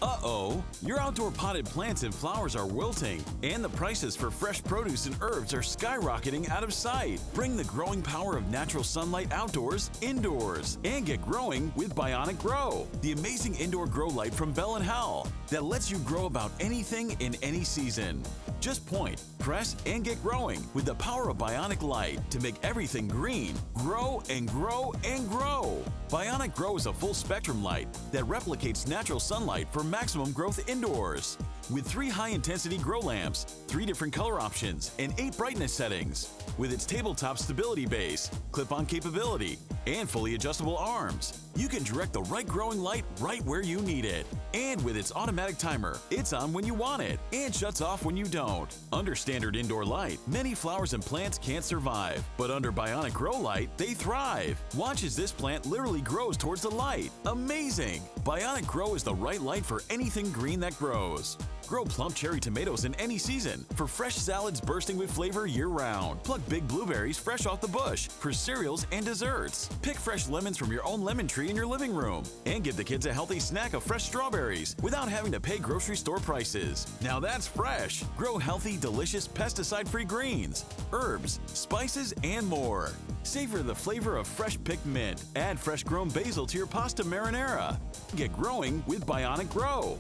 Uh-oh! Your outdoor potted plants and flowers are wilting, and the prices for fresh produce and herbs are skyrocketing out of sight. Bring the growing power of natural sunlight outdoors, indoors, and get growing with Bionic Grow, the amazing indoor grow light from Bell & Howell that lets you grow about anything in any season. Just point, press, and get growing with the power of Bionic Light to make everything green, grow and grow and grow. Bionic Grow is a full-spectrum light that replicates natural sunlight for maximum growth indoors. With 3 high-intensity grow lamps, 3 different color options, and 8 brightness settings. With its tabletop stability base, clip-on capability, and fully adjustable arms, you can direct the right growing light right where you need it. And with its automatic timer, it's on when you want it and shuts off when you don't. Under standard indoor light, many flowers and plants can't survive, but under Bionic Grow Light, they thrive. Watch as this plant literally grows towards the light. Amazing! Bionic Grow is the right light for anything green that grows. Grow plump cherry tomatoes in any season for fresh salads bursting with flavor year-round. Pluck big blueberries fresh off the bush for cereals and desserts. Pick fresh lemons from your own lemon tree in your living room. And give the kids a healthy snack of fresh strawberries without having to pay grocery store prices. Now that's fresh! Grow healthy, delicious, pesticide-free greens, herbs, spices, and more. Savor the flavor of fresh picked mint. Add fresh grown basil to your pasta marinara. Get growing with Bionic Grow.